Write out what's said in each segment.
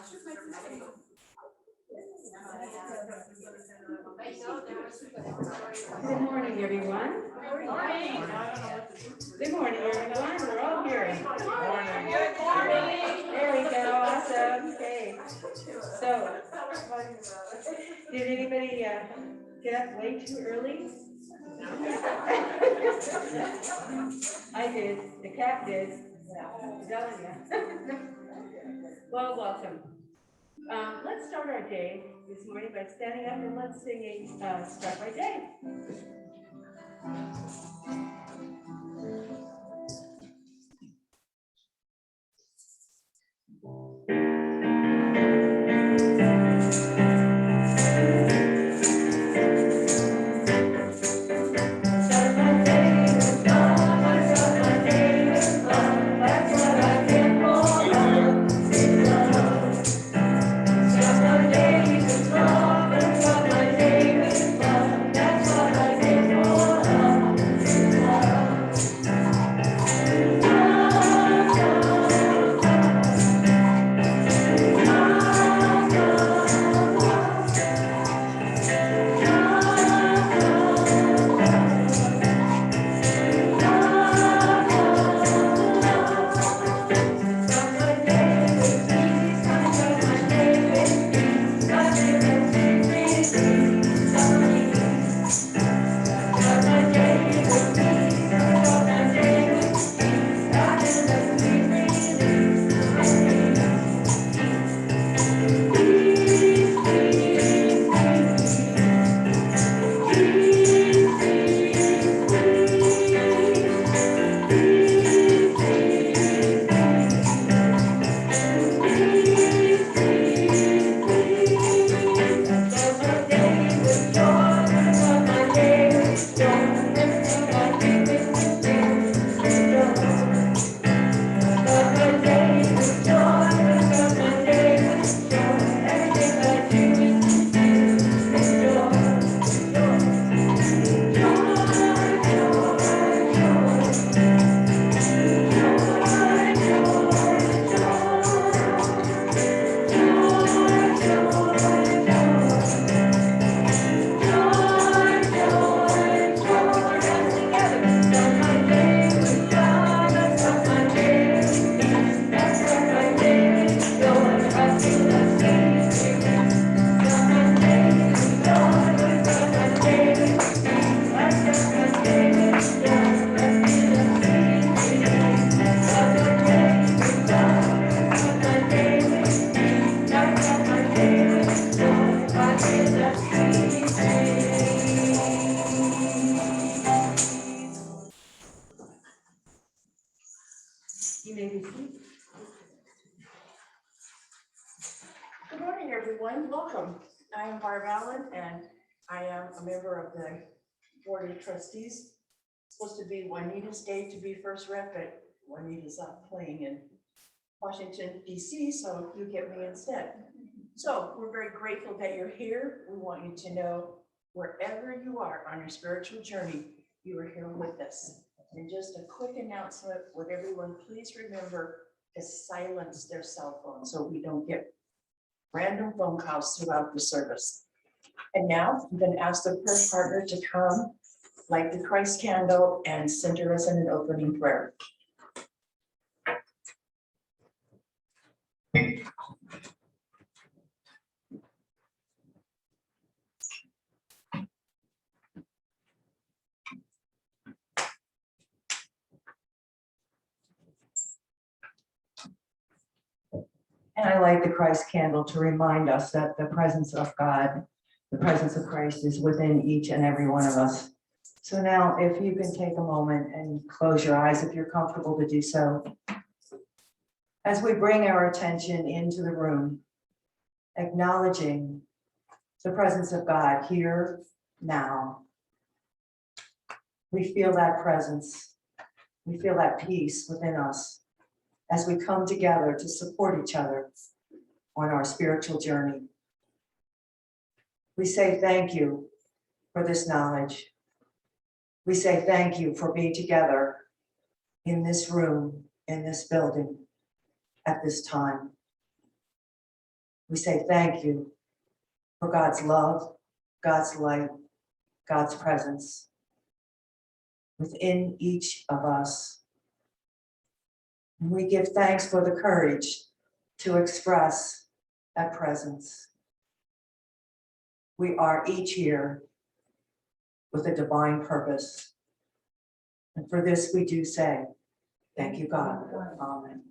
Good morning, everyone. Good morning. Good morning, everyone. We're all here. Good morning. Good morning. There we go. Awesome. Okay. So, did anybody get up way too early? I did. The cat did. I'm telling you. Well, welcome. Let's start our day this morning by standing up and let's sing a Start My Day. You may be seated. Good morning, everyone. Welcome. I am Barb Allen, and I am a member of the Board of Trustees. It's supposed to be Juanita's day to be first rep, but Juanita's out playing in Washington, D.C., so you get me instead. So we're very grateful that you're here. We want you to know wherever you are on your spiritual journey, you are here with us. And just a quick announcement, would everyone please remember to silence their cell phone so we don't get random phone calls throughout the service. And now I'm going to ask the prayer partner to come, light the Christ candle, and center us in an opening prayer. And I light the Christ candle to remind us that the presence of God, the presence of Christ is within each and every one of us. So now if you can take a moment and close your eyes if you're comfortable to do so. As we bring our attention into the room, acknowledging the presence of God here now. We feel that presence. We feel that peace within us as we come together to support each other on our spiritual journey. We say thank you for this knowledge. We say thank you for being together in this room, in this building, at this time. We say thank you for God's love, God's light, God's presence within each of us. And we give thanks for the courage to express that presence. We are each here with a divine purpose. And for this we do say, thank you, God. Amen.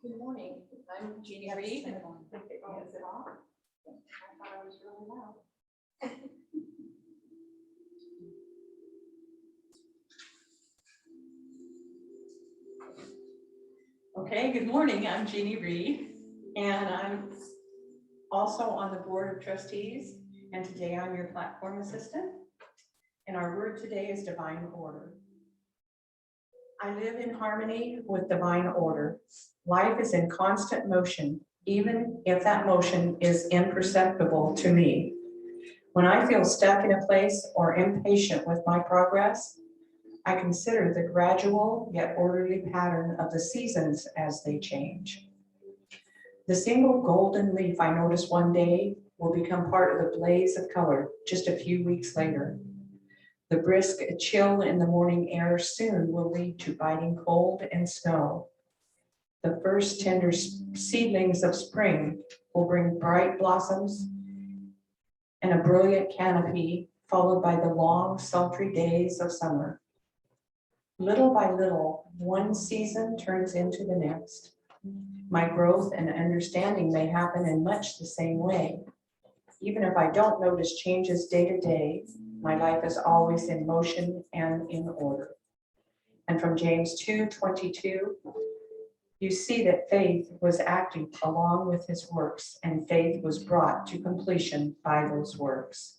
Good morning, I'm Jeannie Reed. Is it off? I thought I was really loud. Okay, good morning, I'm Jeannie Reed, and I'm also on the Board of Trustees, and today I'm your platform assistant. And our word today is divine order. I live in harmony with divine order. Life is in constant motion, even if that motion is imperceptible to me. When I feel stuck in a place or impatient with my progress, I consider the gradual yet orderly pattern of the seasons as they change. The single golden leaf I notice one day will become part of the blaze of color just a few weeks later. The brisk chill in the morning air soon will lead to biting cold and snow. The first tender seedlings of spring will bring bright blossoms and a brilliant canopy, followed by the long, sultry days of summer. Little by little, one season turns into the next. My growth and understanding may happen in much the same way. Even if I don't notice changes day to day, my life is always in motion and in order. And from James 2:22, you see that faith was acting along with his works, and faith was brought to completion by those works.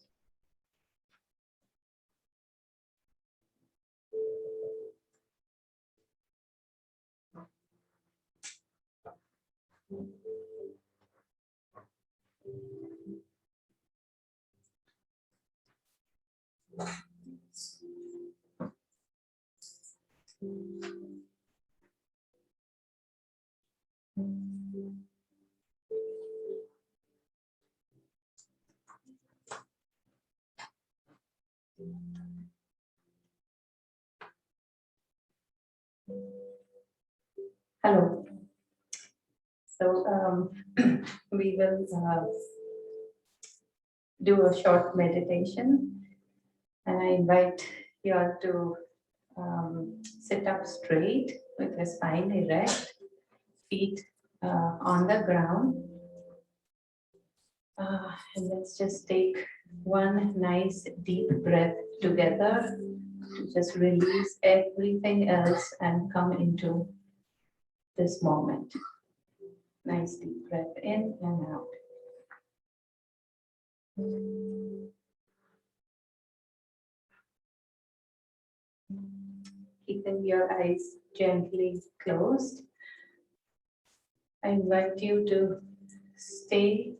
Hello. So we will do a short meditation, and I invite you all to sit up straight with your spine erect, feet on the ground. And let's just take one nice deep breath together to just release everything else and come into this moment. Nice deep breath in and out. Keeping your eyes gently closed, I invite you to stay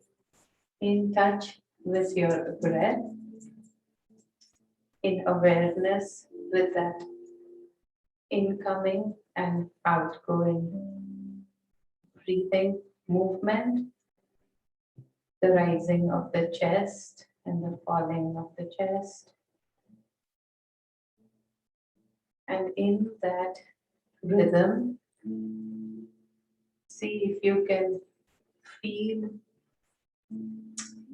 in touch with your breath, in awareness with that incoming and outgoing breathing movement, the rising of the chest and the falling of the chest. And in that rhythm, see if you can feel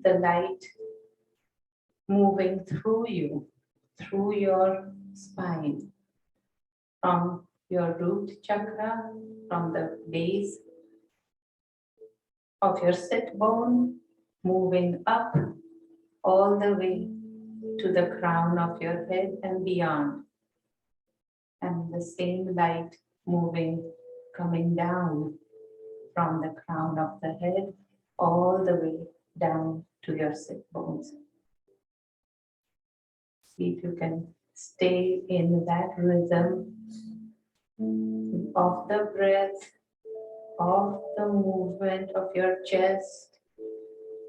the light moving through you, through your spine, from your root chakra, from the base of your sit bone, moving up all the way to the crown of your head and beyond. And the same light moving, coming down from the crown of the head all the way down to your sit bones. See if you can stay in that rhythm of the breath, of the movement of your chest,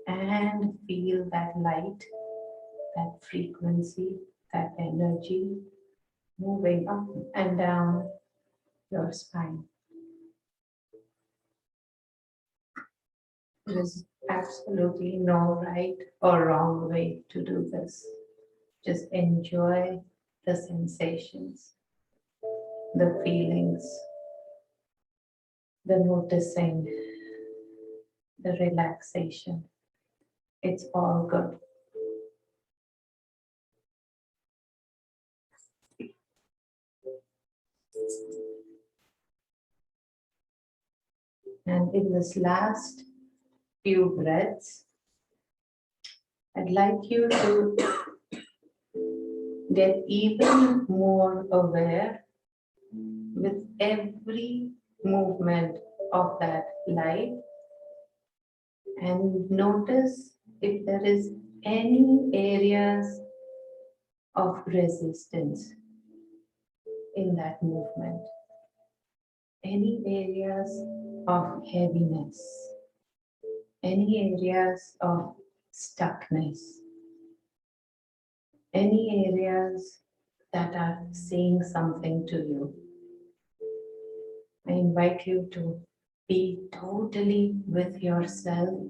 and feel that light, that frequency, that energy moving up and down your spine. There is absolutely no right or wrong way to do this. Just enjoy the sensations, the feelings, the noticing, the relaxation. It's all good. And in this last few breaths, I'd like you to get even more aware with every movement of that light, and notice if there is any areas of resistance in that movement, any areas of heaviness, any areas of stuckness, any areas that are saying something to you. I invite you to be totally with yourself,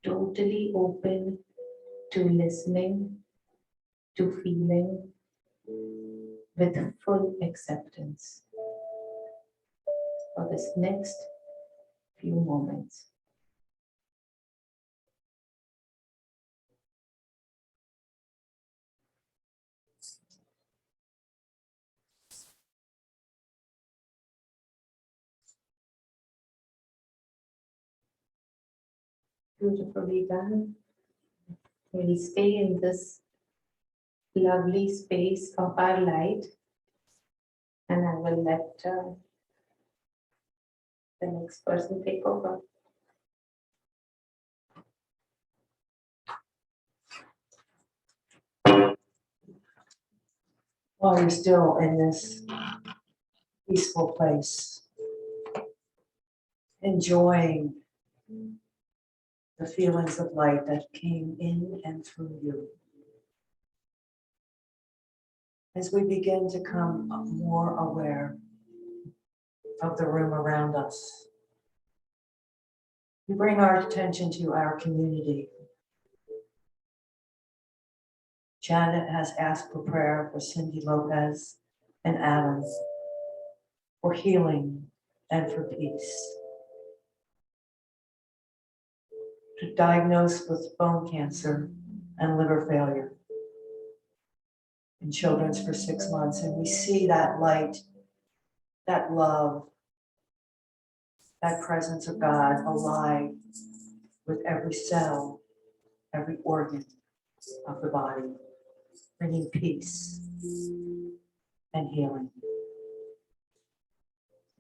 totally open to listening, to feeling, with full acceptance for this next few moments. Beautifully done. We'll stay in this lovely space of our light, and I will let the next person take over. While you're still in this peaceful place, enjoying the feelings of light that came in and through you. As we begin to come more aware of the room around us, we bring our attention to our community. Janet has asked for prayer for Cindy Lopez and Adam, for healing and for peace. diagnosed with bone cancer and liver failure in children's for 6 months. And we see that light, that love, that presence of God alive with every cell, every organ of the body, bringing peace and healing.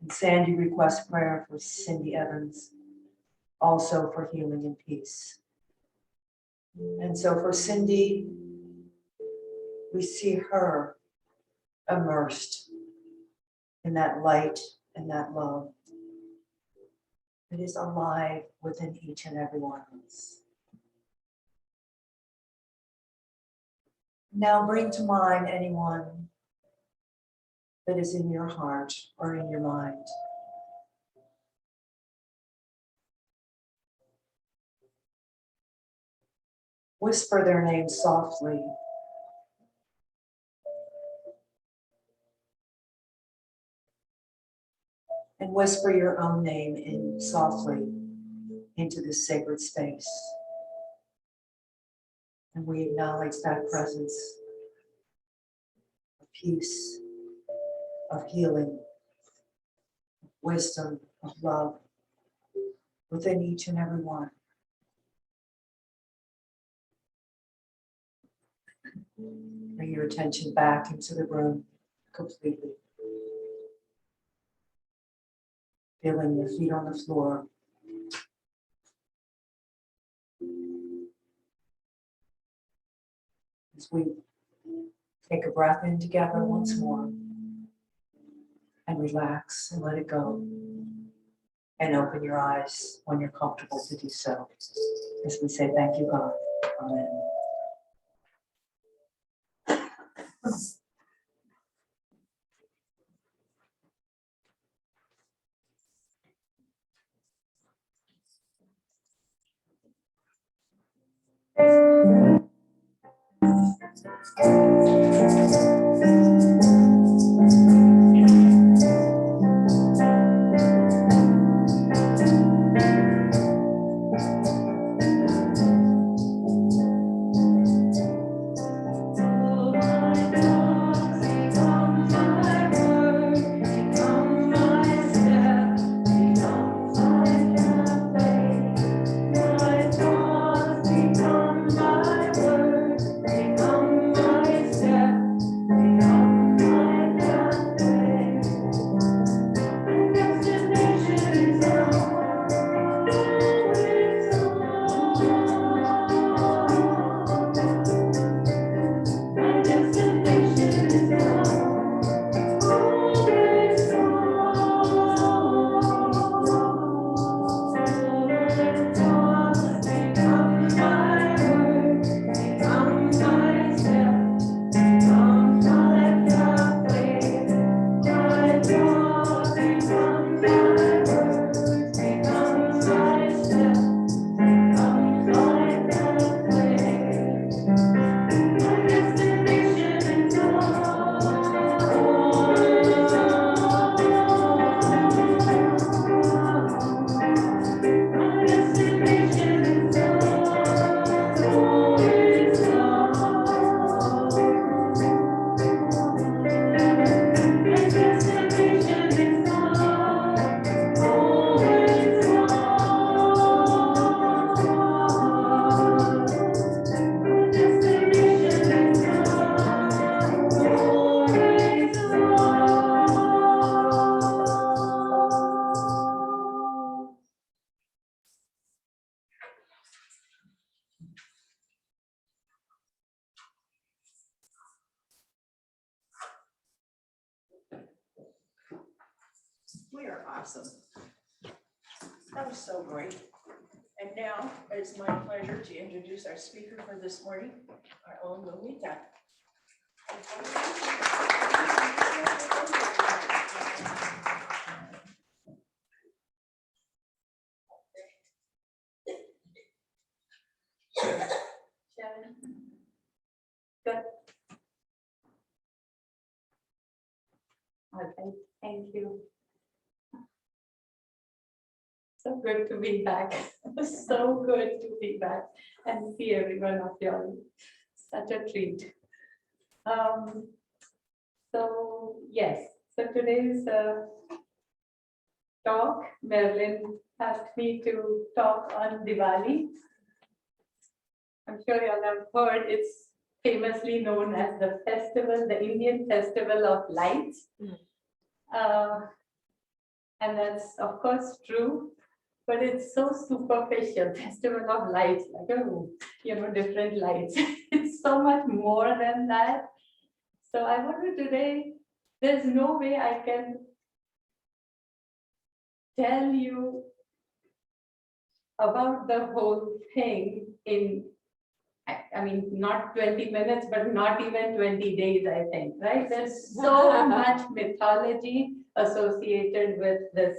And Sandy requests prayer for Cindy Evans, also for healing and peace. And so for Cindy, we see her immersed in that light and that love that is alive within each and every one of us. Now bring to mind anyone that is in your heart or in your mind. Whisper their name softly. And whisper your own name in softly into this sacred space. And we acknowledge that presence of peace, of healing, of wisdom, of love within each and every one. Bring your attention back into the room completely. Feeling your feet on the floor. As we take a breath in together once more and relax and let it go. And open your eyes when you're comfortable to do so. As we say, thank you, God. Amen. We are awesome. That was so great. And now it's my pleasure to introduce our speaker for this morning, our own Nomita. Good. Okay, thank you. So good to be back. So good to be back and see every one of y'all. Such a treat. So yes, so today's talk, Marilyn asked me to talk on Diwali. I'm sure y'all have heard it's famously known as the festival, the Indian festival of lights. And that's of course true, but it's so superficial, festival of lights, like, oh, different lights. It's so much more than that. So I wonder today, there's no way I can tell you about the whole thing in, I mean, not 20 minutes, but not even 20 days, I think, right? There's so much mythology associated with this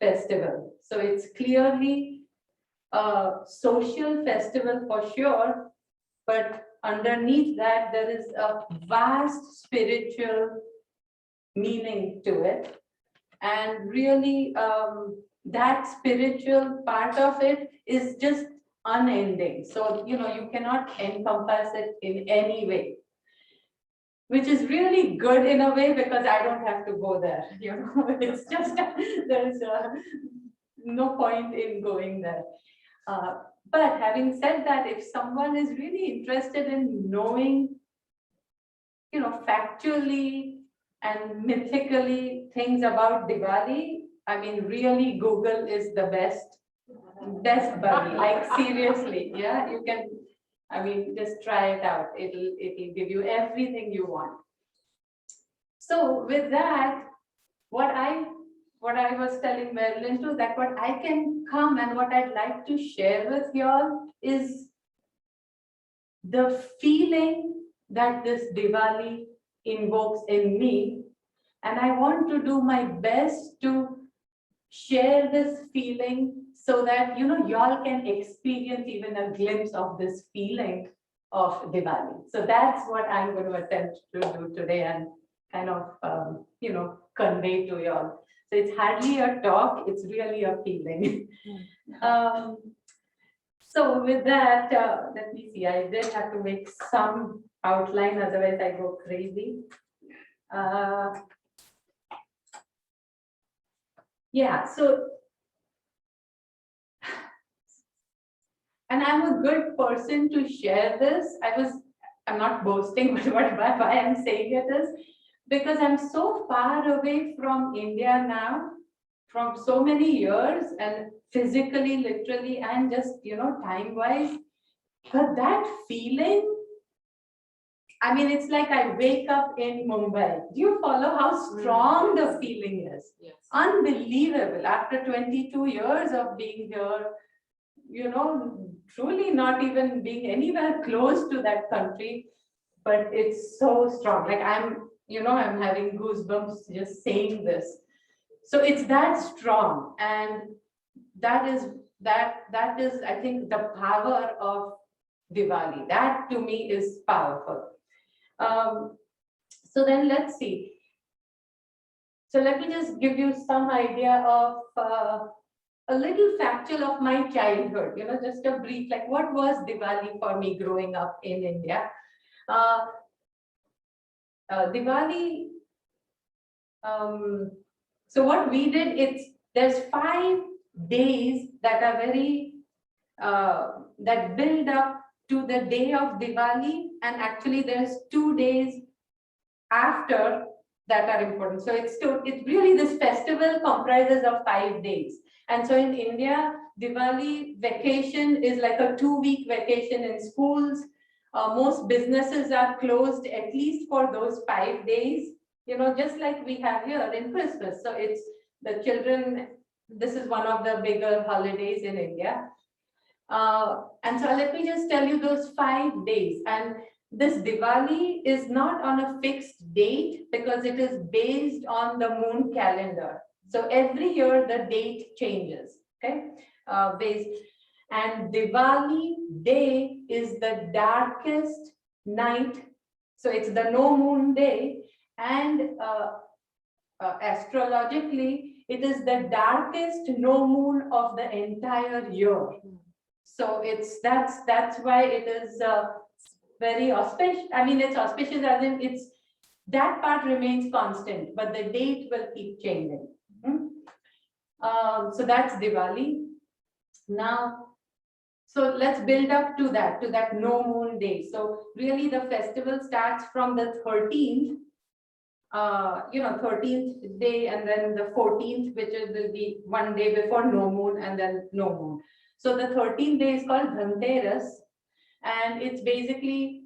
festival. So it's clearly a social festival for sure, but underneath that, there is a vast spiritual meaning to it. And really, that spiritual part of it is just unending. So, you cannot encompass it in any way, which is really good in a way because I don't have to go there. It's just, there's no point in going there. But having said that, if someone is really interested in knowing, factually and mythically things about Diwali, I mean, really Google is the best buddy, like seriously, yeah, you can, I mean, just try it out. It'll give you everything you want. So with that, what I was telling Marilyn too, that what I can come and what I'd like to share with y'all is the feeling that this Diwali invokes in me. And I want to do my best to share this feeling so that, y'all can experience even a glimpse of this feeling of Diwali. So that's what I'm going to attempt to do today and kind of, convey to y'all. So it's hardly a talk, it's really a feeling. So with that, let me see, I did have to make some outline, otherwise I go crazy. Yeah, so, and I'm a good person to share this. I'm not boasting, but why I'm saying it is because I'm so far away from India now, from so many years, and physically, literally, and just, time-wise, but that feeling, I mean, it's like I wake up in Mumbai. Do you follow how strong the feeling is? Yes. Unbelievable. After 22 years of being here, truly not even being anywhere close to that country, but it's so strong. Like I'm having goosebumps just saying this. So it's that strong, and that is, I think, the power of Diwali. That to me is powerful. So then let's see. So let me just give you some idea of a little factual of my childhood, just a brief, like what was Diwali for me growing up in India. Diwali, so what we did, there's 5 days that are very, that build up to the day of Diwali, and actually there's 2 days after that are important. So it's really, this festival comprises of 5 days. And so in India, Diwali vacation is like a 2-week vacation in schools. Most businesses are closed at least for those 5 days, just like we have here in Christmas. So it's the children, this is one of the bigger holidays in India. And so let me just tell you those 5 days. And this Diwali is not on a fixed date because it is based on the moon calendar. So every year the date changes, okay? And Diwali day is the darkest night. So it's the no moon day, and astrologically, It is the darkest no moon of the entire year. So that's why it is very auspicious. I mean, it's auspicious as in that part remains constant, but the date will keep changing. So that's Diwali. Now, so let's build up to that no moon day. So really the festival starts from the 13th, 13th day, and then the 14th, which will be one day before no moon, and then no moon. So the 13th day is called Dhanteras, and it's basically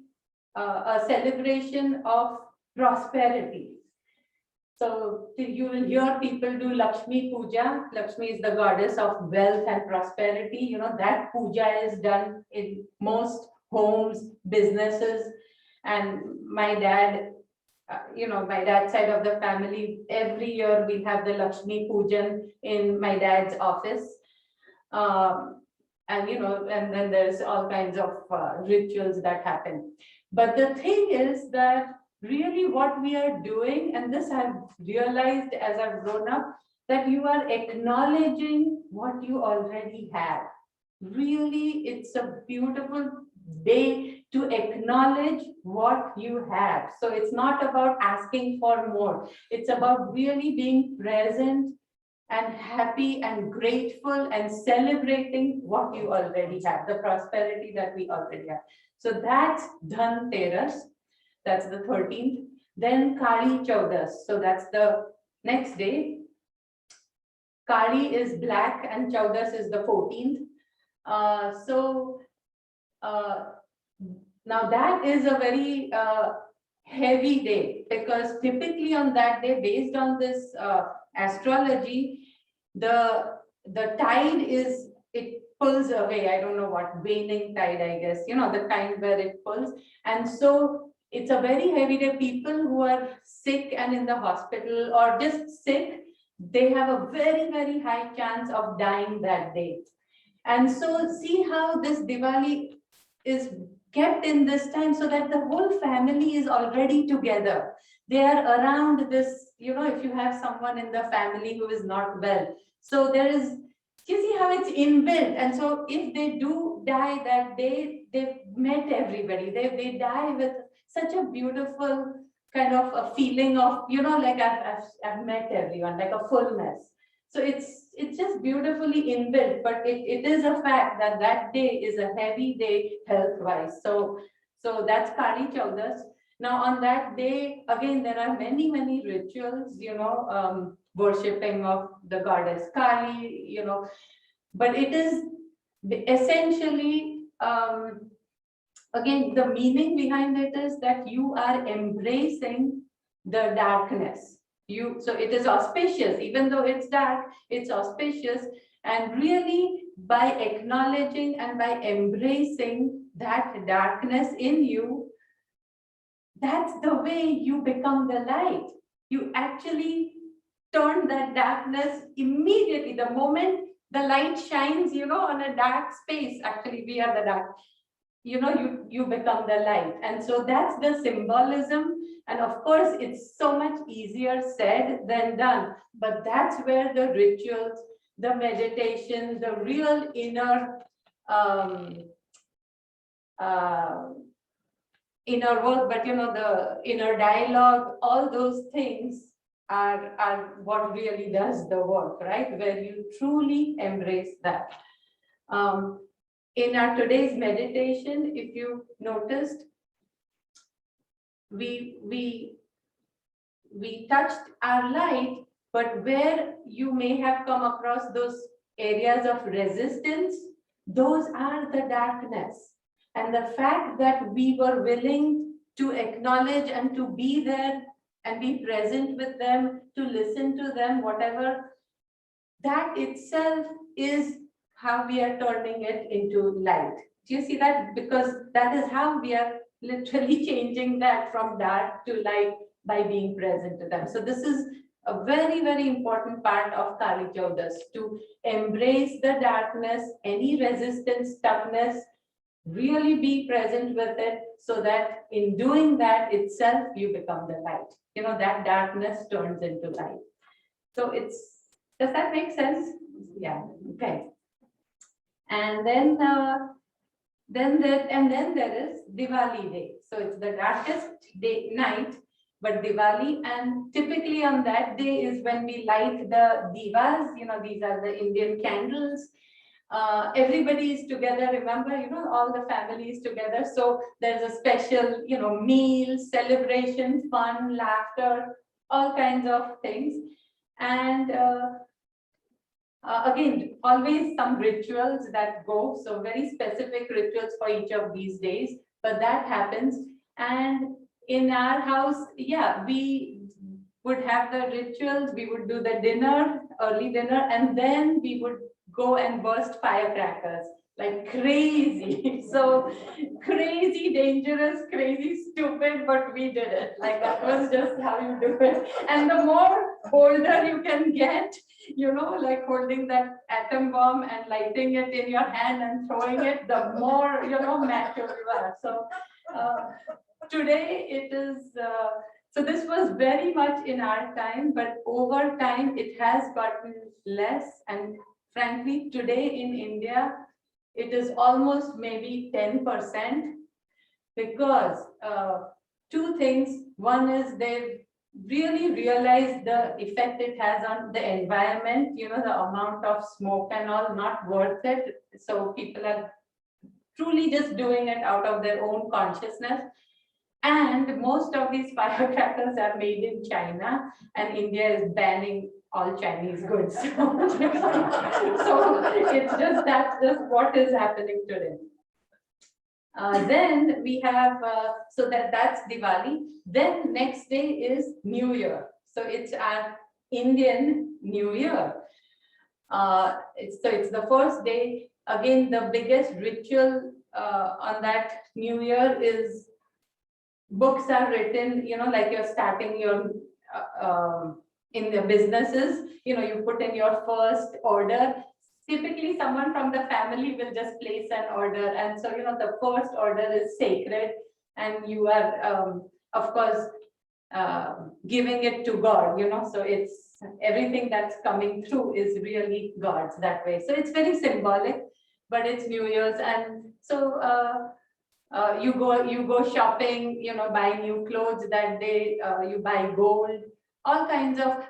a celebration of prosperity. So you will hear people do Lakshmi Puja. Lakshmi is the goddess of wealth and prosperity. That puja is done in most homes, businesses. And my dad, my dad's side of the family, every year we have the Lakshmi Pujan in my dad's office. And then there's all kinds of rituals that happen. But the thing is that really what we are doing, and this I've realized as I've grown up, that you are acknowledging what you already have. Really, it's a beautiful day to acknowledge what you have. So it's not about asking for more. It's about really being present and happy and grateful and celebrating what you already have, the prosperity that we already have. So that's Dhanteras. That's the 13th. Then Kali Chaudas. So that's the next day. Kali is black and Chaudas is the 14th. Now that is a very heavy day, because typically on that day, based on this astrology, the tide it pulls away. I don't know what, waning tide, I guess, the time where it pulls. And so it's a very heavy day. People who are sick and in the hospital or just sick, they have a very, very high chance of dying that day. And so see how this Diwali is kept in this time, so that the whole family is already together. They are around this, if you have someone in the family who is not well. So you see how it's inbuilt. And so if they do die that day, they've met everybody. They die with such a beautiful kind of a feeling of, like I've met everyone, like a fullness. So it's just beautifully inbuilt, but it is a fact that that day is a heavy day health-wise. So that's Kali Chaudas. Now on that day, again, there are many, many rituals, worshipping of the goddess Kali, but it is essentially, again, the meaning behind it is that you are embracing the darkness. So it is auspicious, even though it's dark, it's auspicious. And really, by acknowledging and by embracing that darkness in you, that's the way you become the light. You actually turn that darkness immediately. The moment the light shines, on a dark space, actually we are the dark, you become the light. And so that's the symbolism. And of course, it's so much easier said than done. But that's where the rituals, the meditation, the real inner work, but the inner dialogue, all those things are what really does the work, right? Where you truly embrace that. In our today's meditation, if you noticed, we touched our light, but where you may have come across those areas of resistance, those are the darkness. And the fact that we were willing to acknowledge and to be there and be present with them, to listen to them, whatever, that itself is how we are turning it into light. Do you see that? Because that is how we are literally changing that from dark to light, by being present to them. So this is a very, very important part of Kali Chaudas, to embrace the darkness, any resistance, toughness, really be present with it, so that in doing that itself, you become the light. That darkness turns into light. So it's Does that make sense? Yeah, okay. And then there is Diwali day. So it's the darkest day night, but Diwali, and typically on that day is when we light the divas. These are the Indian candles. Everybody is together. Remember, all the families together. So there's a special, meal, celebration, fun, laughter, all kinds of things. And again, always some rituals that go, so very specific rituals for each of these days, but that happens. And in our house, yeah, we would have the rituals, we would do the dinner, early dinner, and then we would go and burst firecrackers like crazy. So crazy, dangerous, crazy, stupid, but we did it. Like that was just how you do it. And the more bolder you can get, like holding that atom bomb and lighting it in your hand and throwing it, the more, macho you are. So today it is, so this was very much in our time, but over time it has gotten less. And frankly, today in India, it is almost maybe 10%, because two things. One is they've really realized the effect it has on the environment, the amount of smoke and all, not worth it. So people are truly just doing it out of their own consciousness. And most of these firecrackers are made in China, and India is banning all Chinese goods. So it's that's just what is happening today. Then we have, so that's Diwali. Then next day is New Year. So it's our Indian New Year. It's the first day. Again, the biggest ritual on that New Year is books are written, like you're starting your in the businesses, you put in your first order. Typically someone from the family will just place an order, and so the first order is sacred, and you are of course giving it to God, so it's everything that's coming through is really God's that way. So it's very symbolic, but it's New Year's. And so you go shopping, buy new clothes that day, you buy gold, all kinds of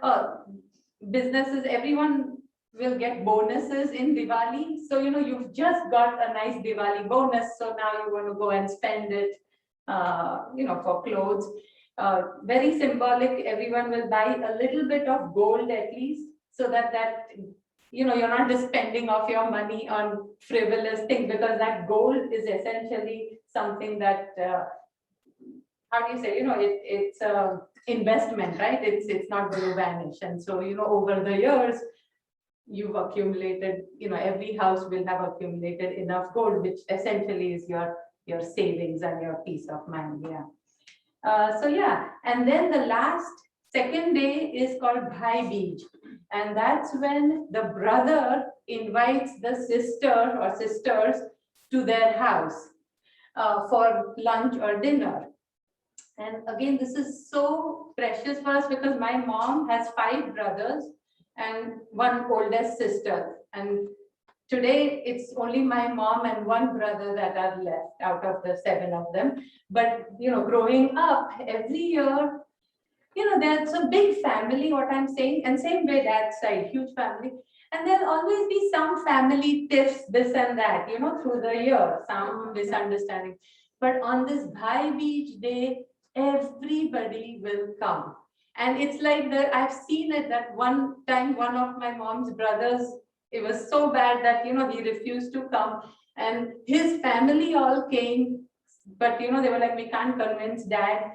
businesses, everyone will get bonuses in Diwali. So, you've just got a nice Diwali bonus. So now you want to go and spend it, for clothes. Very symbolic. Everyone will buy a little bit of gold at least, so that you're not just spending off your money on frivolous things, because that gold is essentially something that, how do you say, it's investment, right? It's not going to vanish. And so, over the years, you've accumulated, every house will have accumulated enough gold, which essentially is your savings and your peace of mind. Yeah. So yeah, and then the second day is called Bhai Beej, and that's when the brother invites the sister or sisters to their house for lunch or dinner. And again, this is so precious for us, because my mom has 5 brothers and 1 oldest sister, and today it's only my mom and 1 brother that are left out of the 7 of them. But growing up, every year, there's a big family, what I'm saying, and same way dad's side, huge family. And there'll always be some family tiffs, this and that, through the year, some misunderstanding. But on this Bhai Beej day, everybody will come. And it's like that, I've seen it that one time, one of my mom's brothers, it was so bad that, he refused to come, and his family all came, but, they were like, we can't convince dad.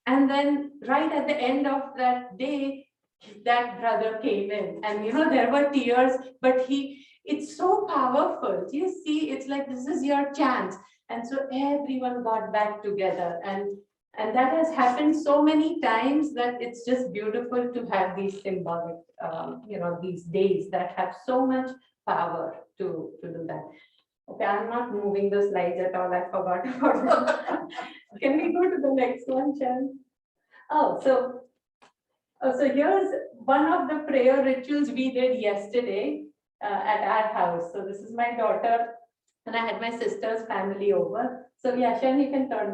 And then right at the end of that day, that brother came in, and, there were tears, but it's so powerful. You see, it's like, this is your chance. And so everyone got back together, and that has happened so many times that it's just beautiful to have these symbolic, these days that have so much power to do that. Okay, I'm not moving the slides at all. I forgot about them. Can we go to the next one, Chen? Oh, so So here's one of the prayer rituals we did yesterday at our house. So this is my daughter, and I had my sister's family over. So yeah, Shan, you can start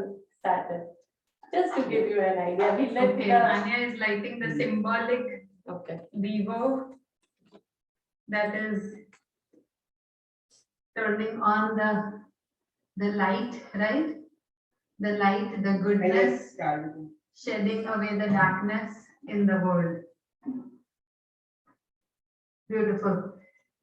it. Just to give you an idea. We lit Okay, Anya is lighting the symbolic Vivo that is turning on the light, right? The light, the goodness, shedding away the darkness in the world. Beautiful.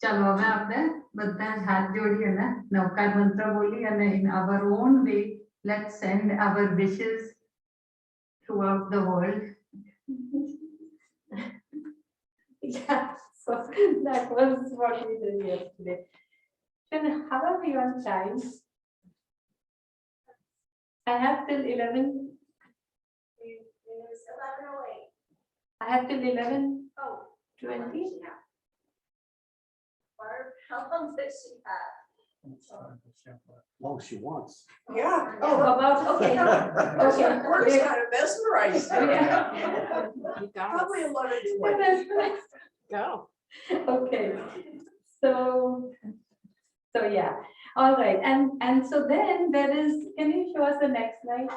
ચલો હવે આપણે બધા હાથ જોડી અને નવકાર મંત્ર બોલી અને in our own way let's send our wishes throughout the world. Yeah, so that was what we did yesterday. Then how are we on time? I have till 11. I have till 11:20. How long does she have? Long she wants. Yeah. Oh, about, okay. Okay. We're kind of mesmerized. Yeah. Probably 11:20. Go. Okay. So yeah. All right. And so then there is, can you show us the next slide?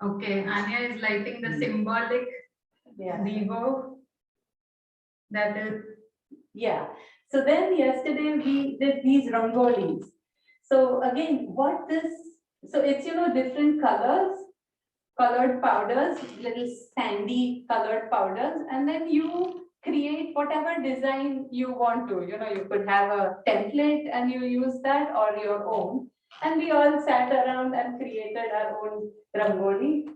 Okay, Anya is lighting the symbolic Yeah. Vivo that is Yeah. So then yesterday we did these rangolis. So again, so it's, different colors, colored powders, little sandy colored powders, and then you create whatever design you want to. You could have a template and you use that, or your own. And we all sat around and created our own rangoli.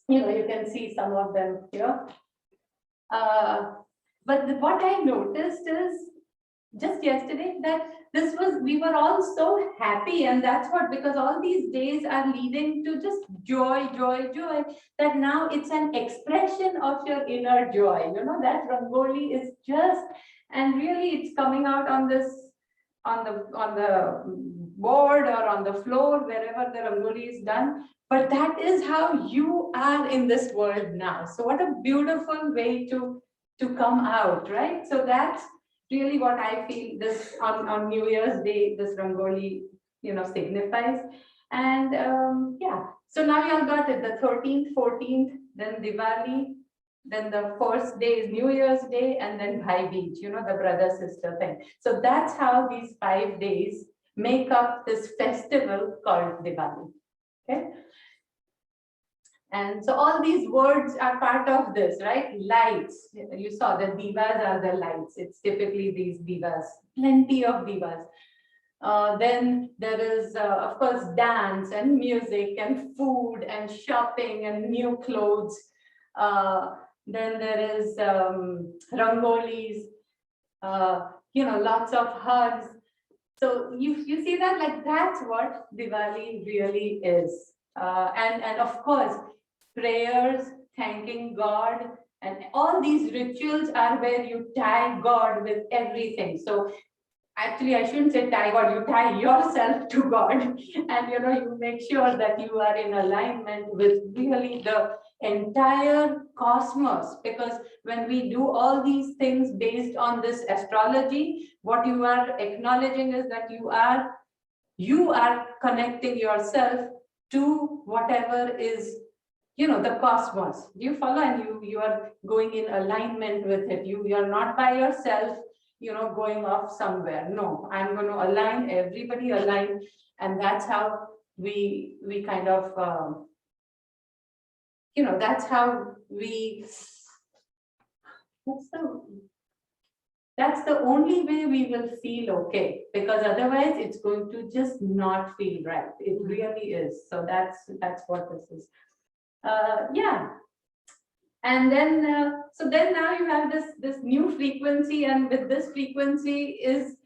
You can see some of them here. But what I noticed is just yesterday that we were all so happy, and that's what, because all these days are leading to just joy, that now it's an expression of your inner joy. That rangoli is just, and really it's coming out on the board or on the floor, wherever the rangoli is done. But that is how you are in this world now. So what a beautiful way to come out, right? So that's really what I feel this on New Year's Day, this rangoli, signifies. And yeah, so now you all got it, the 13th, 14th, then Diwali, then the first day is New Year's Day, and then Bhai Beej, the brother-sister thing. So that's how these 5 days make up this festival called Diwali, okay? And so all these words are part of this, right? Lights. You saw the divas are the lights. It's typically these divas, plenty of divas. Then there is, of course, dance and music and food and shopping and new clothes. Then there is rangolis, lots of hugs. So you see that, like, that's what Diwali really is. And of course, prayers, thanking God, and all these rituals are where you tie God with everything. So actually, I shouldn't say tie God, you tie yourself to God, and you make sure that you are in alignment with really the entire cosmos. Because when we do all these things based on this astrology, what you are acknowledging is that you are connecting yourself to whatever is, the cosmos. Do you follow? And you are going in alignment with it. You are not by yourself, going off somewhere. No, I'm going to align, everybody align. And that's how we kind of, that's how that's the only way we will feel okay, because otherwise it's going to just not feel right. It really is. So that's what this is. Yeah. And then so then now you have this new frequency, and with this frequency is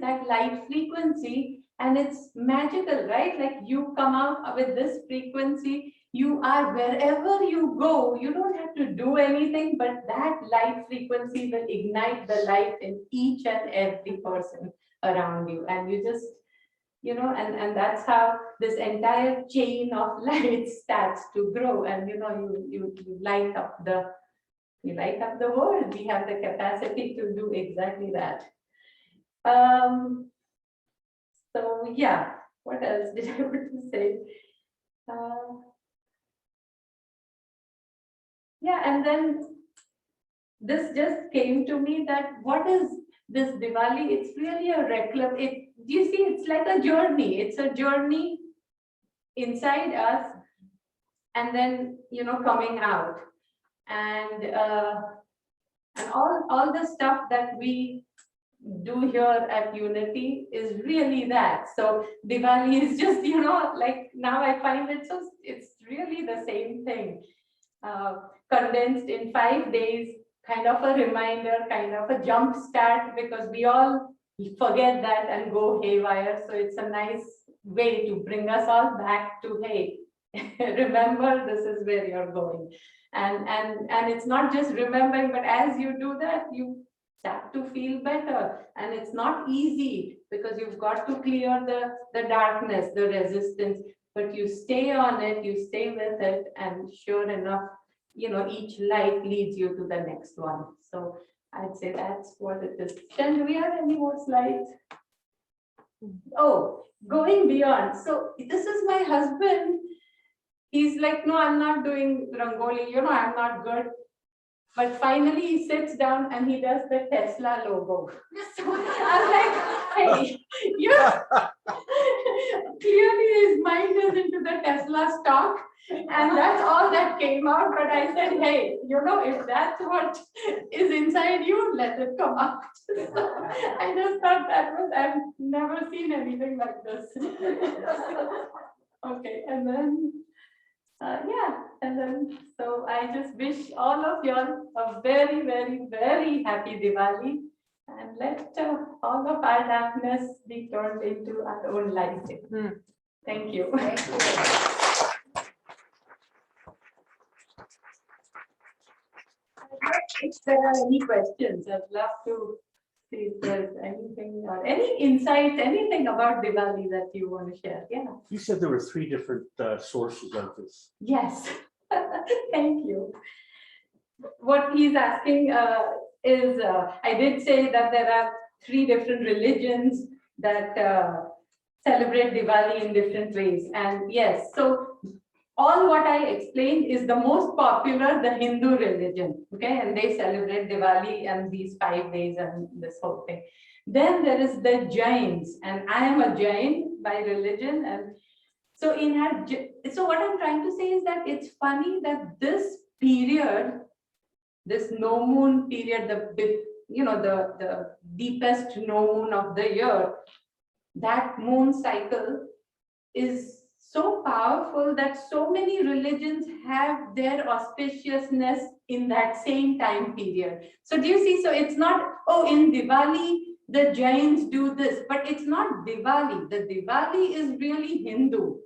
that light frequency, and it's magical, right? Like, you come out with this frequency, you are wherever you go, you don't have to do anything, but that light frequency will ignite the light in each and every person around you, and you just and that's how this entire chain of light starts to grow. And you light up the world. We have the capacity to do exactly that. So yeah, what else did I want to say? Yeah, and then this just came to me that what is this Diwali? It's really a reclam. Do you see? It's like a journey. It's a journey inside us, and then coming out, and all the stuff that we do here at Unity is really that. So Diwali is just like now I find it's really the same thing, condensed in 5 days, kind of a reminder, kind of a jump start, because we all forget that and go haywire. So it's a nice way to bring us all back to, hey, remember, this is where you're going. And it's not just remembering, but as you do that, you start to feel better. And it's not easy because you've got to clear the darkness, the resistance, but you stay on it, you stay with it, and sure enough, each light leads you to the next one. So I'd say that's what it is. Shen, do we have any more slides? Oh, going beyond. So this is my husband. He's like, no, I'm not doing Rangoli, I'm not good. But finally he sits down and he does the Tesla logo. So I'm like, hey, clearly his mind is into the Tesla stock. And that's all that came out. But I said, hey, if that's what is inside you, let it come out. So I just thought I've never seen anything like this. Okay, and then, so I just wish all of you a very, very, very happy Diwali, and let all of our darkness be turned into our own light. Thank you. If there are any questions, I'd love to see if there's anything or any insights, anything about Diwali that you want to share. Yeah. You said there were 3 different sources of this. Yes. Thank you. What he's asking is, I did say that there are 3 different religions that celebrate Diwali in different ways. And yes, so all what I explained is the most popular, the Hindu religion, okay? And they celebrate Diwali and these 5 days and this whole thing. Then there is the Jains, and I am a Jain by religion. And so so what I'm trying to say is that it's funny that this period, this no moon period, the deepest no moon of the year, that moon cycle is so powerful that so many religions have their auspiciousness in that same time period. So do you see? So it's not, oh, in Diwali, the Jains do this, but it's not Diwali. The Diwali is really Hindu.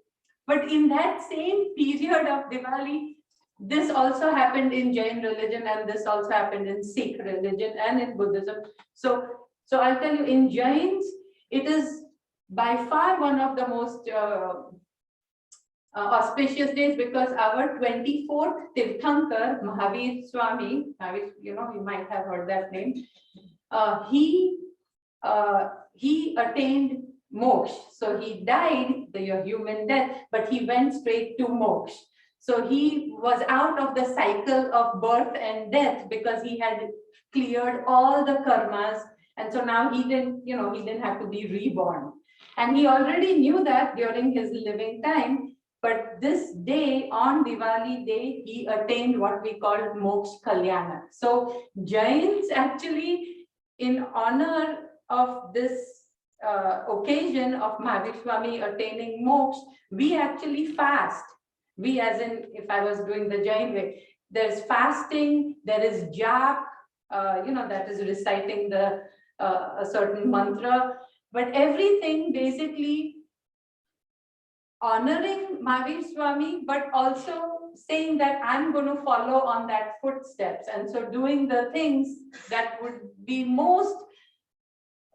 But in that same period of Diwali, this also happened in Jain religion, and this also happened in Sikh religion and in Buddhism. So I'll tell you, in Jains, it is by far one of the most auspicious days, because our 24th Tirthankar, Mahavir Swami, you might have heard that name, he attained moksha. So he died the human death, but he went straight to moksha. So he was out of the cycle of birth and death because he had cleared all the karmas. And so now he didn't have to be reborn. And he already knew that during his living time. But this day, on Diwali day, he attained what we call Moksha Kalyana. So Jains actually, in honor of this occasion of Mahavir Swami attaining moksha, we actually fast. We, as in, if I was doing the Jain way, there's fasting, there is jap, that is reciting a certain mantra, but everything basically honoring Mahavir Swami, but also saying that I'm going to follow on that footsteps. And so doing the things that would be most,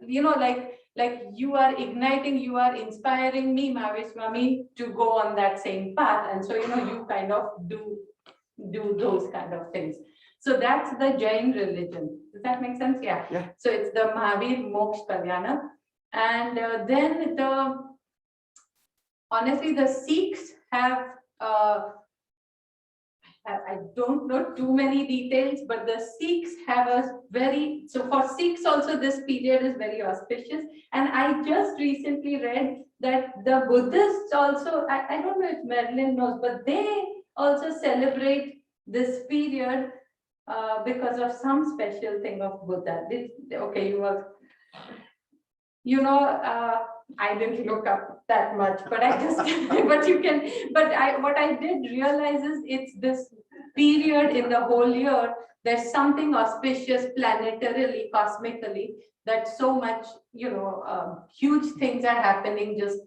like like you are igniting, you are inspiring me, Maheshwami, to go on that same path. And so, you kind of do those kind of things. So that's the Jain religion. Does that make sense? Yeah. Yeah. So it's the Mahavir Moksha Kalyana. And then honestly, the Sikhs have, I don't know too many details, but the Sikhs have so for Sikhs also this period is very auspicious. And I just recently read that the Buddhists also, I don't know if Marilyn knows, but they also celebrate this period because of some special thing of Buddha. Okay, I didn't look up that much, but I just, what I did realize is it's this period in the whole year, there's something auspicious planetarily, cosmically, that so much, huge things are happening just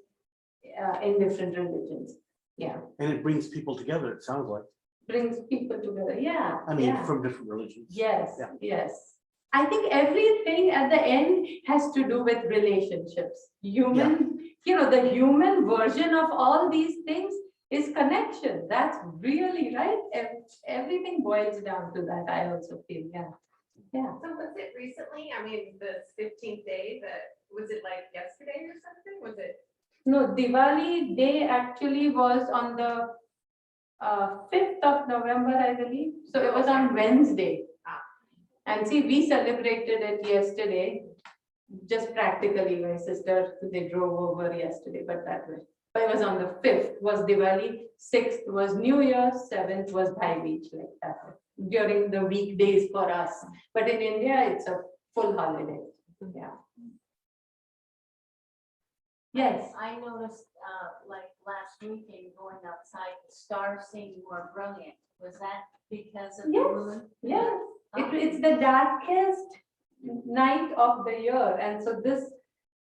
in different religions. Yeah. And it brings people together, it sounds like. Brings people together. Yeah. I mean, yeah. from different religions. Yes, Yeah. yes. I think everything at the end has to do with relationships. The human version of all these things is connection. That's really right. Everything boils down to that, I also feel. Yeah. Yeah. So was it recently? I mean, the 15th day, was it like yesterday or something? Was it? No, Diwali day actually was on the 5th of November, I believe. So it was on Wednesday. And see, we celebrated it yesterday, just practically. My sister, they drove over yesterday, but that way. But it was on the 5th was Diwali, 6th was New Year, 7th was Bhai Beach, like that way, during the weekdays for us. But in India, it's a full holiday. Yeah. Yes. I noticed, like last weekend, going outside, the stars seemed more brilliant. Was that because of the Yes. moon? Yes. It's the darkest night of the year. And so this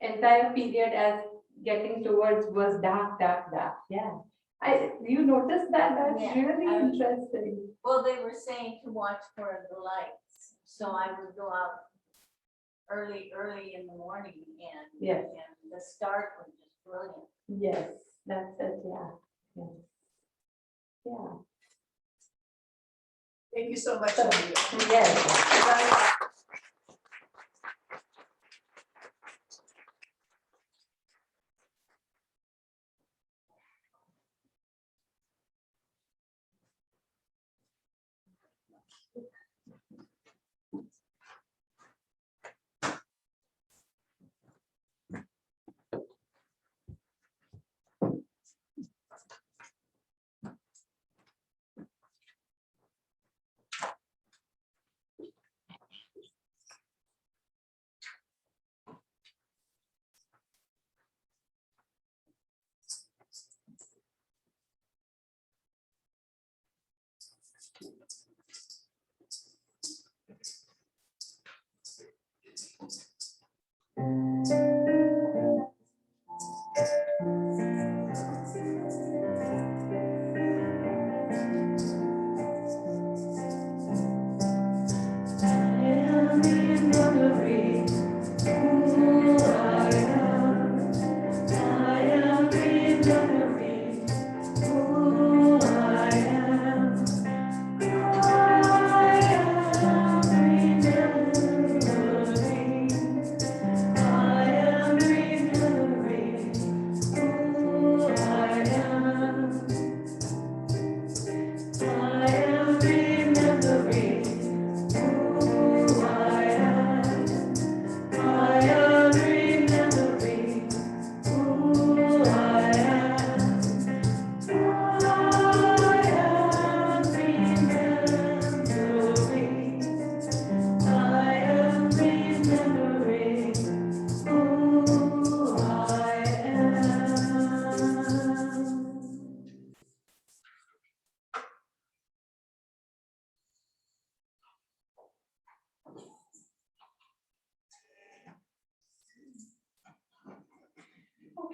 entire period as getting towards was dark. Yeah. You noticed that? That's Yeah, really I was- interesting. Well, they were saying to watch for the lights, so I would go out early in the morning Yes. and the stars were just brilliant. Yes, that's it. Yeah. Yeah. Yeah. Thank you so much. So, Nomita. yes.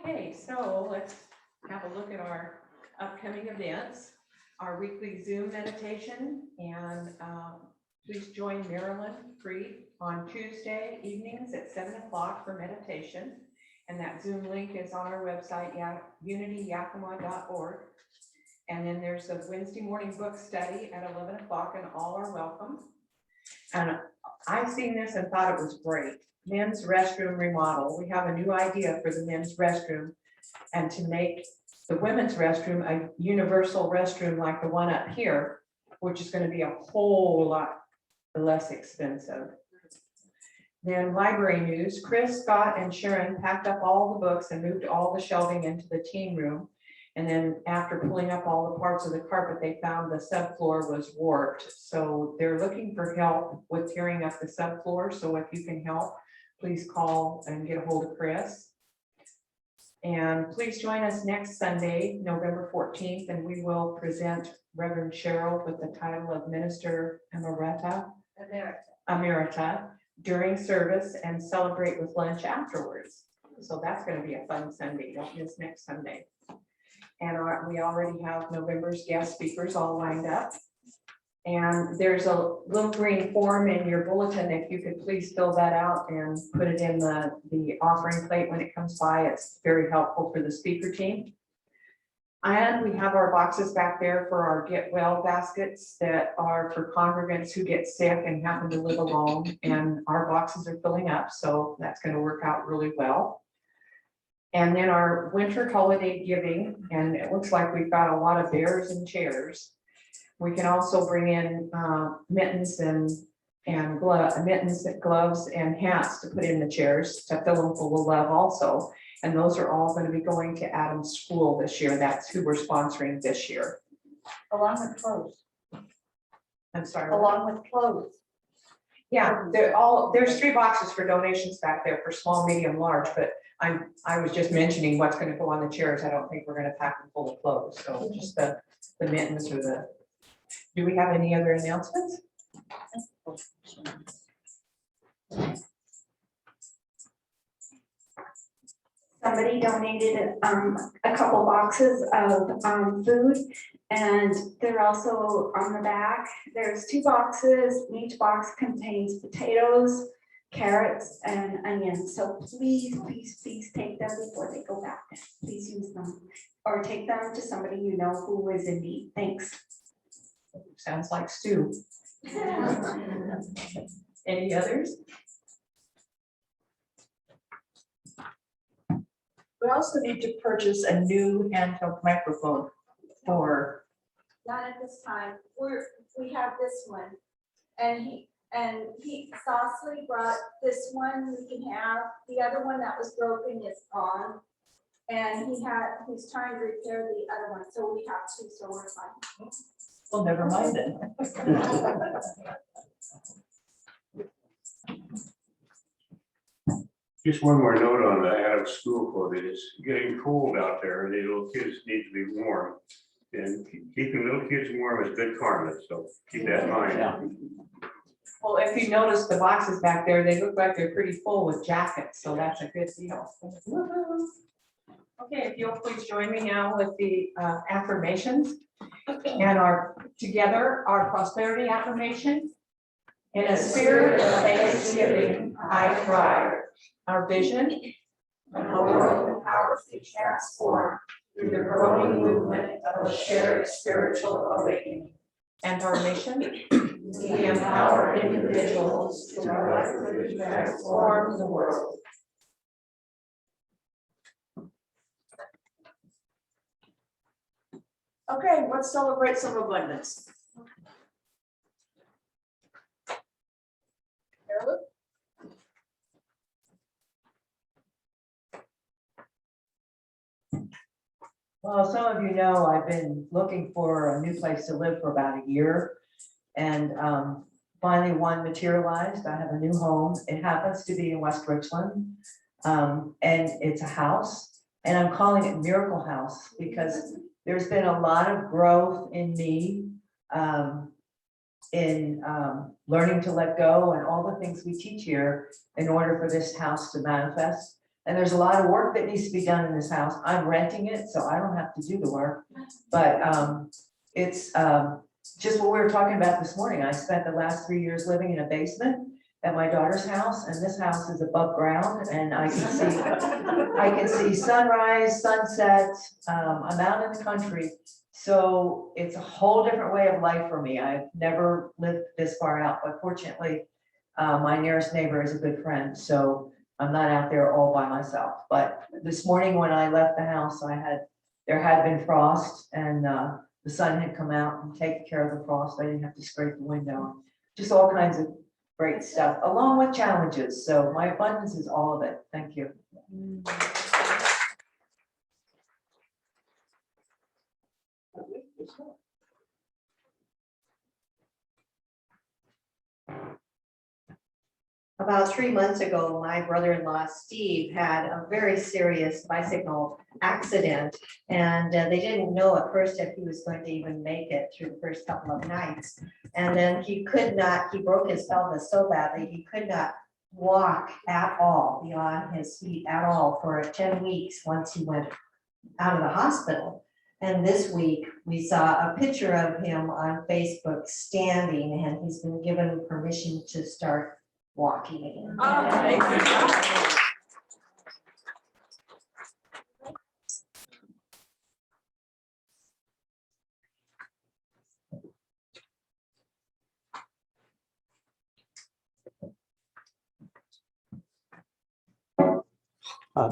Okay, so let's have a look at our upcoming events, our weekly Zoom meditation, and please join Marilyn Freed on Tuesday evenings at 7 o'clock for meditation. And that Zoom link is on our website, unityyakima.org. And then there's a Wednesday morning book study at 11 o'clock, and all are welcome. And I seen this and thought it was great. Men's restroom remodel. We have a new idea for the men's restroom, and to make the women's restroom a universal restroom like the one up here, which is going to be a whole lot less expensive. Then library news. Chris, Scott, and Sharon packed up all the books and moved all the shelving into the teen room. And then after pulling up all the parts of the carpet, they found the subfloor was warped. So they're looking for help with tearing up the subfloor. So if you can help, please call and get a hold of Chris. And please join us next Sunday, November 14th, and we will present Reverend Cheryl with the title of Minister Emerita during service and celebrate with lunch afterwards. So that's going to be a fun Sunday. Don't miss next Sunday. And we already have November's guest speakers all lined up. And there's a little green form in your bulletin. If you could please fill that out and put it in the offering plate when it comes by. It's very helpful for the speaker team. And we have our boxes back there for our get well baskets that are for congregants who get sick and happen to live alone. And our boxes are filling up, so that's going to work out really well. And then our winter holiday giving, and it looks like we've got a lot of bears and chairs. We can also bring in mittens and gloves and hats to put in the chairs to fill them full of love also. And those are all going to be going to Adams School this year. That's who we're sponsoring this year. Along with clothes. I'm sorry. Along with clothes. Yeah, there's 3 boxes for donations back there for small, medium, large, but I was just mentioning what's going to go on the chairs. I don't think we're going to pack them full of clothes. So just the mittens or the. Do we have any other announcements? Somebody donated a couple boxes of food, and they're also on the back. There's 2 boxes, and each box contains potatoes, carrots, and onions. So please, please, please take them before they go back. Please use them, or take them to somebody you know who is in need. Thanks. Sounds like stew. Any others? We also need to purchase a new handheld microphone for. Not at this time. We have this one. And he Saucely brought this one we can have. The other one that was broken is gone. And he's trying to repair the other one. So we have 2, so we're fine. Well, never mind then. Just one more note on the Adams School clothing. It's getting cold out there and the little kids need to be warm. And keeping little kids warm is good karma, so keep that in mind. Yeah. Well, if you notice the boxes back there, they look like they're pretty full with jackets, so that's a good deal. Okay, if you'll please join me now with the affirmations and our prosperity affirmation. In a spirit of thanksgiving, I thrive. Our vision, a world powerfully transformed through the growing movement of a shared spiritual awakening. And our mission, we empower individuals to collectively transform the world. Okay, let's celebrate some abundance. Carolyn? Well, some of you know I've been looking for a new place to live for about a year, and finally one materialized. I have a new home. It happens to be in West Richland, and it's a house, and I'm calling it Miracle House because there's been a lot of growth in me in learning to let go and all the things we teach here in order for this house to manifest. And there's a lot of work that needs to be done in this house. I'm renting it, so I don't have to do the work. But it's just what we were talking about this morning. I spent the last 3 years living in a basement, at my daughter's house, and this house is above ground, and I can see sunrise, sunset. I'm out in the country, so it's a whole different way of life for me. I've never lived this far out, but fortunately, my nearest neighbor is a good friend, so I'm not out there all by myself. But this morning when I left the house, there had been frost, and the sun had come out and taken care of the frost. I didn't have to scrape the window. Just all kinds of great stuff, along with challenges. So my abundance is all of it. Thank you. About 3 months ago, my brother-in-law, Steve, had a very serious bicycle accident. And they didn't know at first if he was going to even make it through the first couple of nights. And then he broke his pelvis so badly, he could not walk at all, be on his feet at all for 10 weeks once he went out of the hospital. And this week, we saw a picture of him on Facebook standing, and he's been given permission to start walking again.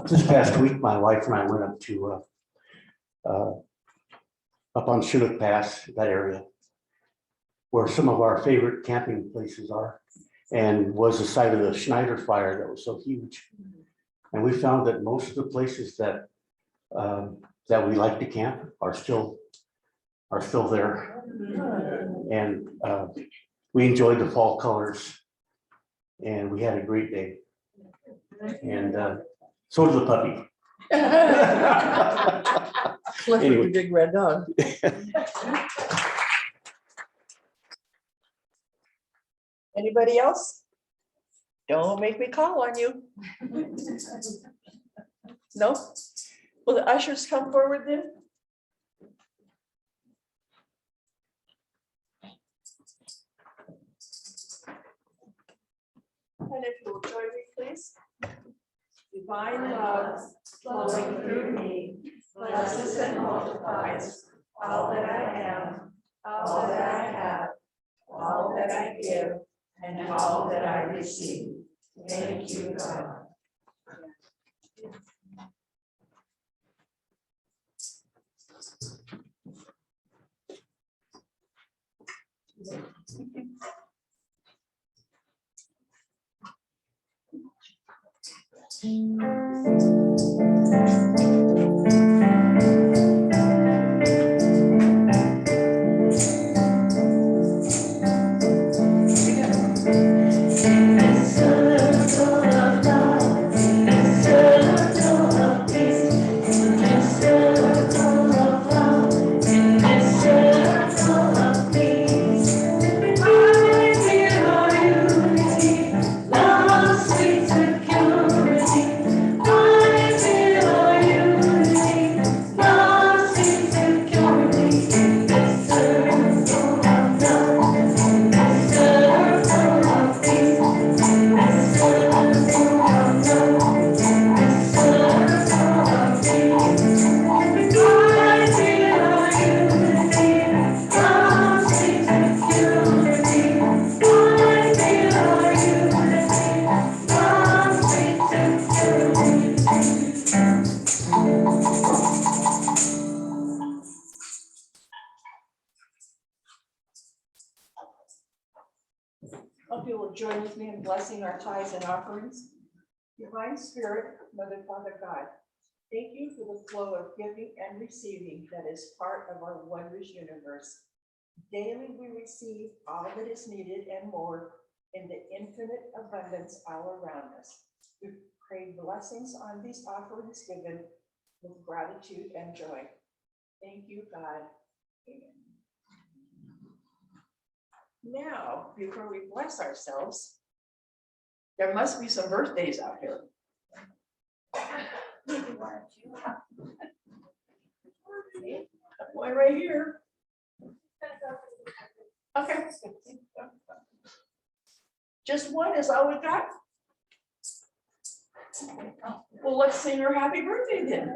This past week, my wife and I went up to up on Chinook Pass, that area, where some of our favorite camping places are, and was the site of the Schneider fire that was so huge. And we found that most of the places that that we like to camp are still there. And we enjoyed the fall colors, and we had a great day. And so did the puppy. Clifford, the big red dog. Anybody else? Don't make me call on you. No? Will the ushers come forward then? And if you'll join me, please. Divine love flowing through me, blesses and multiplies all that I am, all that I have, all that I give, and all that I receive. Thank you, God. Hope you will join with me in blessing our tithes and offerings. Divine Spirit, Mother, Father, God, thank you for the flow of giving and receiving that is part of our wondrous universe. Daily we receive all that is needed and more in the infinite abundance all around us. We pray blessings on these offerings given with gratitude and joy. Thank you, God. Amen. Now, before we bless ourselves, there must be some birthdays out here. Boy, right here. Okay. Just one is all we got? Well, let's sing her happy birthday then.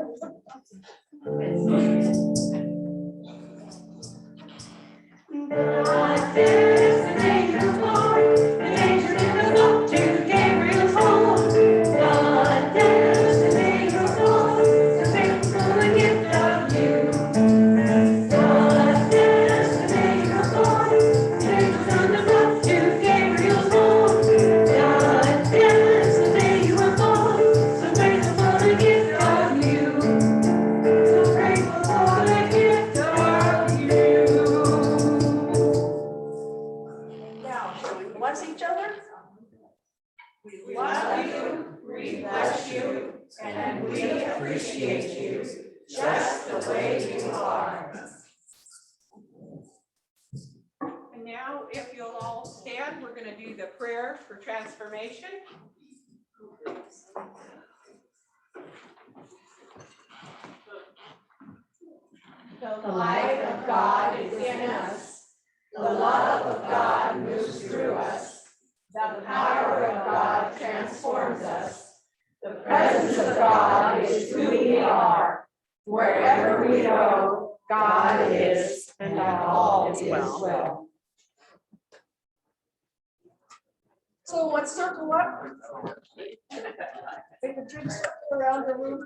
Now, shall we bless each other? We love you, we bless you, and we appreciate you just the way you are. And now, if you'll all stand, we're going to do the prayer for transformation. The light of God is in us. The love of God moves through us. The power of God transforms us. The presence of God is who we are. Wherever we go, God is, and all is well. So let's circle up. Make a big circle around the room.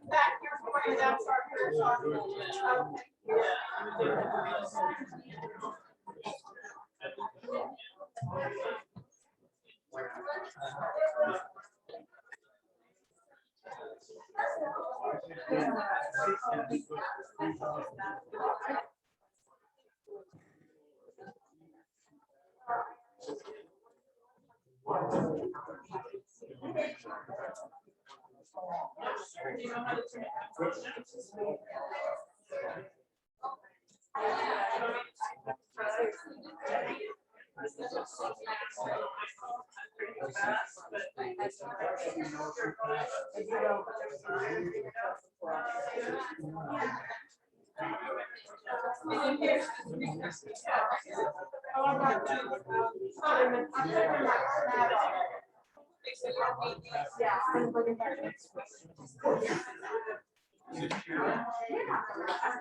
Back here for you, that's our first one.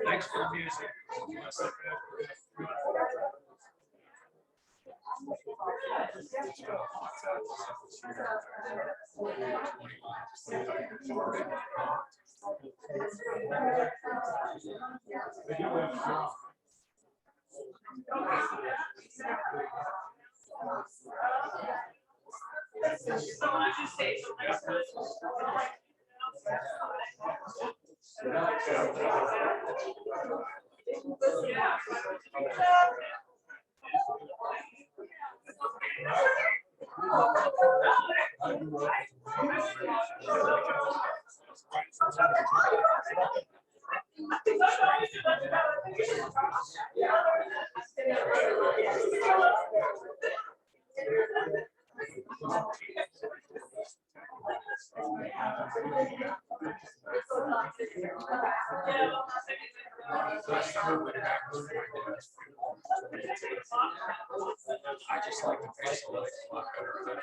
Thanks for the music. I just like the face of it a lot better than